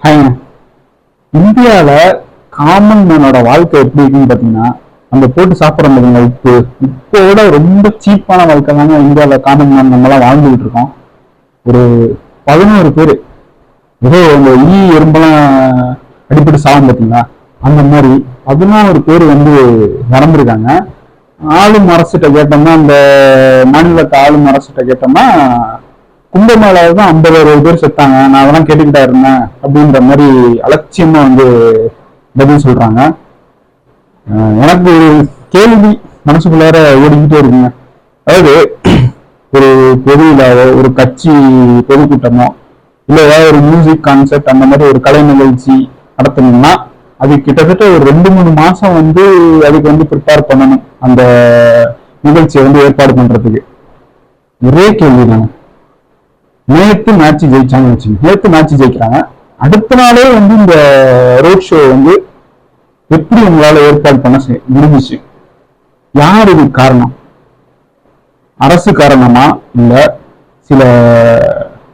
ஹாய்ங்க. இந்தியாவில் காமன் மேனோட வாழ்க்கை எப்படி இருக்குன்னு பார்த்தீங்கன்னா, அந்த போட்டு சாப்பிட்ற மாதிரிங்க உப்பு உப்போட ரொம்ப சீப்பான வாழ்க்கை தாங்க இந்தியாவில் காமன் மேன் நம்மளாம் வாழ்ந்துகிட்டு இருக்கோம். ஒரு 11 பேர் ஏதோ இந்த எறும்பெல்லாம் அடிப்பட்டு சாகும் பார்த்தீங்களா, அந்த மாதிரி 11 பேர் வந்து இறந்துருக்காங்க. ஆளும் அரசிட்ட கேட்டோம்னா, அந்த மாநிலத்தை ஆளும் அரசிட்ட கேட்டோம்னா, கும்பமேளாவில் தான் 50-60 பேர் செத்தாங்க, நான் அதெல்லாம் கேட்டுக்கிட்டா இருந்தேன் அப்படின்ற மாதிரி அலட்சியமா வந்து பதில் சொல்றாங்க. எனக்கு ஒரு கேள்வி மனசுக்குள்ளார ஓடிக்கிட்டே இருக்குங்க. அதாவது ஒரு பொது விழாவோ, ஒரு கட்சி பொதுக்கூட்டமோ, இல்லை ஏதாவது ஒரு மியூசிக் கான்செர்ட் அந்த மாதிரி ஒரு கலை நிகழ்ச்சி நடத்தணும்னா அது கிட்டத்தட்ட ஒரு 2-3 மாசம் வந்து அதுக்கு வந்து ப்ரிப்பேர் பண்ணணும், அந்த நிகழ்ச்சியை வந்து ஏற்பாடு பண்றதுக்கு. ஒரே கேள்வி தாங்க. நேற்று மேட்ச் ஜெயிச்சாங்கன்னு வச்சுங்க, நேற்று மேட்ச் ஜெயிக்கிறாங்க, அடுத்த நாளே வந்து இந்த ரோட் ஷோ வந்து எப்படி உங்களால ஏற்பாடு பண்ண முடிஞ்சிச்சு? யார் இது காரணம்? அரசு காரணமா, இல்ல சில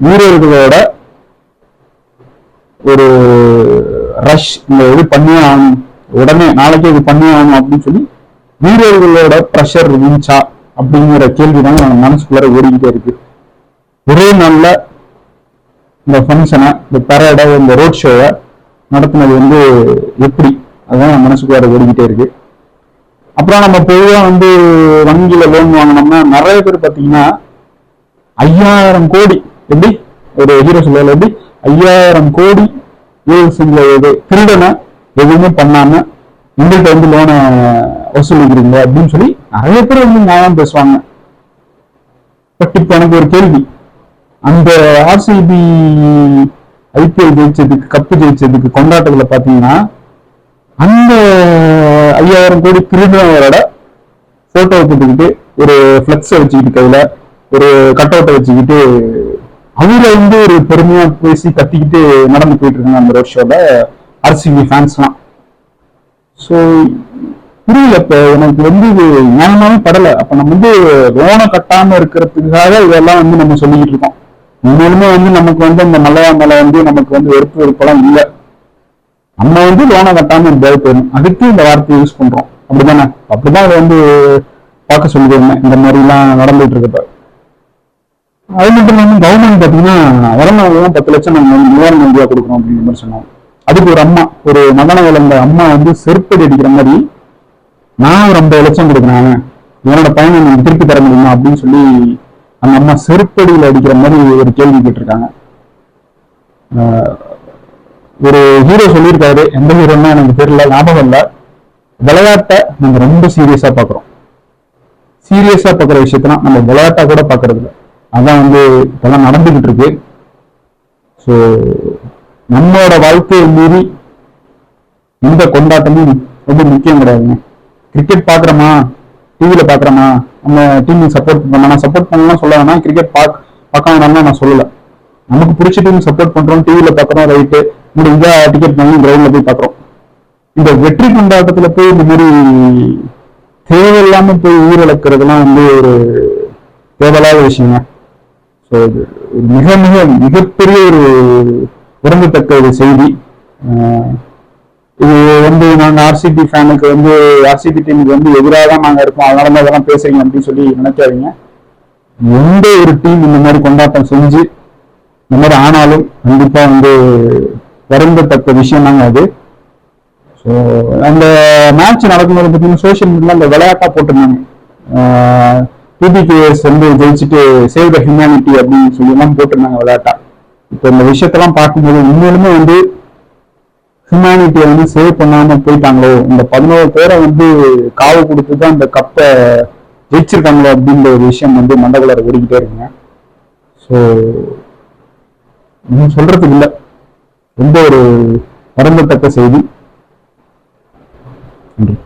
வீரர்களோட ஒரு ரஷ், இந்த இது பண்ணியே ஆகணும், உடனே நாளைக்கே இது பண்ணியே ஆகணும் அப்படின்னு சொல்லி வீரர்களோட ப்ரெஷர் இருந்துச்சா அப்படிங்கிற கேள்விதான் நம்ம மனசுக்குள்ளார ஓடிக்கிட்டே இருக்கு. ஒரே நாள்ல இந்த ஃபங்க்ஷனை, இந்த பரேடை, இந்த ரோட் ஷோவை நடத்தினது வந்து எப்படி, அதுதான் மனசுக்குள்ளார ஓடிக்கிட்டே இருக்கு. அப்புறம் நம்ம பொதுவாக வந்து வங்கியில லோன் வாங்கினோம்னா நிறைய பேர் பார்த்தீங்கன்னா 5000 கோடி, எப்படி ஒரு ஹீரோ சொல்ல எப்படி 5000 கோடி செஞ்ச திருடனை எதுவுமே பண்ணாம எங்கள்கிட்ட வந்து லோனை வசூலிக்கிறீங்க அப்படின்னு சொல்லி நிறைய பேர் வந்து நியாயம் பேசுவாங்க. பட் இப்போ எனக்கு ஒரு கேள்வி, அந்த ஆர்சிபி ஐபிஎல் ஜெயிச்சதுக்கு, கப்பு ஜெயிச்சதுக்கு கொண்டாட்டத்துல பாத்தீங்கன்னா, அந்த 5000 கோடி திருடனோட போட்டோவை போட்டுக்கிட்டு, ஒரு பிளெக்ஸை வச்சுக்கிட்டு, கையில ஒரு கட் அவுட்டை வச்சுக்கிட்டு, அவரை வந்து ஒரு பெருமையா பேசி கத்திக்கிட்டு நடந்து போயிட்டு இருக்காங்க அந்த ரோட் ஷோல ஆர்சிபி ஃபேன்ஸ்லாம். ஸோ புரியல, இப்ப எனக்கு வந்து இது நியாயமாவே படலை. அப்ப நம்ம வந்து லோனை கட்டாம இருக்கிறதுக்காக இதெல்லாம் வந்து நம்ம சொல்லிக்கிட்டு இருக்கோம். உண்மையிலுமே வந்து நமக்கு வந்து அந்த மலையா மேல வந்து நமக்கு வந்து வெறுப்பெல்லாம் இல்லை. நம்ம வந்து லோனை கட்டாம இருந்தாலும் போயிடும், அதுக்கு இந்த வார்த்தையை யூஸ் பண்றோம், அப்படிதானே? அப்படிதான் அதை வந்து பார்க்க சொல்லிடுவேன் இந்த மாதிரி எல்லாம் நடந்துட்டு இருக்கப்ப. அது மட்டும் இல்லாமல் கவர்மெண்ட் பார்த்தீங்கன்னா வரலாறுலாம் 10 லட்சம் நம்ம வந்து நிவாரண நிதியாக கொடுக்குறோம் அப்படிங்கிற மாதிரி சொன்னாங்க. அதுக்கு ஒரு அம்மா, ஒரு மகனை வளர்ந்த அம்மா வந்து செருப்படி அடிக்கிற மாதிரி, நான் ஒரு 50 லட்சம் கொடுக்குறேன், என்னோட பையனை நீங்க திருப்பி தர முடியுமா அப்படின்னு சொல்லி அந்த அம்மா செருப்படியில் அடிக்கிற மாதிரி ஒரு கேள்வி கேட்டிருக்காங்க. ஒரு ஹீரோ சொல்லியிருக்காரு, எந்த ஹீரோன்னா எனக்கு தெரியல, ஞாபகம் இல்லை, விளையாட்டை நம்ம ரொம்ப சீரியஸா பாக்குறோம், சீரியஸா பாக்குற விஷயத்தான் நம்ம விளையாட்டா கூட பாக்குறது இல்லை. அதான் வந்து இதெல்லாம் நடந்துகிட்டு இருக்கு. ஸோ நம்மளோட வாழ்க்கையை மீறி எந்த கொண்டாட்டமும் ரொம்ப முக்கியம் கிடையாதுங்க. கிரிக்கெட் பாக்குறோமா, டிவியில பாக்குறோமா, நம்ம டீம் சப்போர்ட் பண்ண சப்போர்ட் பண்ணலாம் சொல்ல வேணாம், கிரிக்கெட் பார்க்க வேணாம்னா நான் சொல்லல. நமக்கு பிடிச்ச டீம் சப்போர்ட் பண்றோம், டிவியில பாக்குறோம், ரைட்டு, முடிஞ்சா டிக்கெட் பண்ணி கிரவுண்ட்ல போய் பாக்குறோம். இந்த வெற்றி கொண்டாட்டத்துல போய் இந்த மாதிரி தேவையில்லாம போய் உயிரிழக்கிறதுலாம் வந்து ஒரு தேவையில்லாத விஷயங்க. ஸோ இது மிக மிக மிகப்பெரிய ஒரு விரும்பத்தக்க ஒரு செய்தி. இது வந்து நாங்கள் ஆர்சிபி ஃபேனுக்கு வந்து, ஆர்சிபி டீமுக்கு வந்து எதிராக தான் நாங்கள் இருக்கோம், அதனால தான் அதெல்லாம் பேசுறீங்க அப்படின்னு சொல்லி நினைக்காதீங்க. எந்த ஒரு டீம் இந்த மாதிரி கொண்டாட்டம் செஞ்சு இந்த மாதிரி ஆனாலும் கண்டிப்பா வந்து வருந்தத்தக்க விஷயம் தாங்க அது. ஸோ அந்த மேட்ச் நடக்கும்போது பார்த்தீங்கன்னா சோசியல் மீடியாவில் அந்த விளையாட்டா போட்டிருந்தாங்க, பிபிகேஎஸ் வந்து ஜெயிச்சுட்டு சேவ் த ஹியூமனிட்டி அப்படின்னு சொல்லி எல்லாம் போட்டிருந்தாங்க விளையாட்டா. இப்போ இந்த விஷயத்தெல்லாம் பார்க்கும்போது உண்மையிலுமே வந்து ஹியூமனிட்டியை வந்து சேவ் பண்ணாம போயிட்டாங்களோ, இந்த 11 பேரை வந்து காவு கொடுத்து தான் இந்த கப்பை ஜெயிச்சிருக்காங்களோ அப்படின்ற ஒரு விஷயம் வந்து மண்டகுலர் ஓடிக்கிட்டே இருக்குங்க. ஸோ இன்னும் சொல்றதுக்கு இல்லை, ரொம்ப ஒரு வருந்தத்தக்க செய்தி. நன்றி.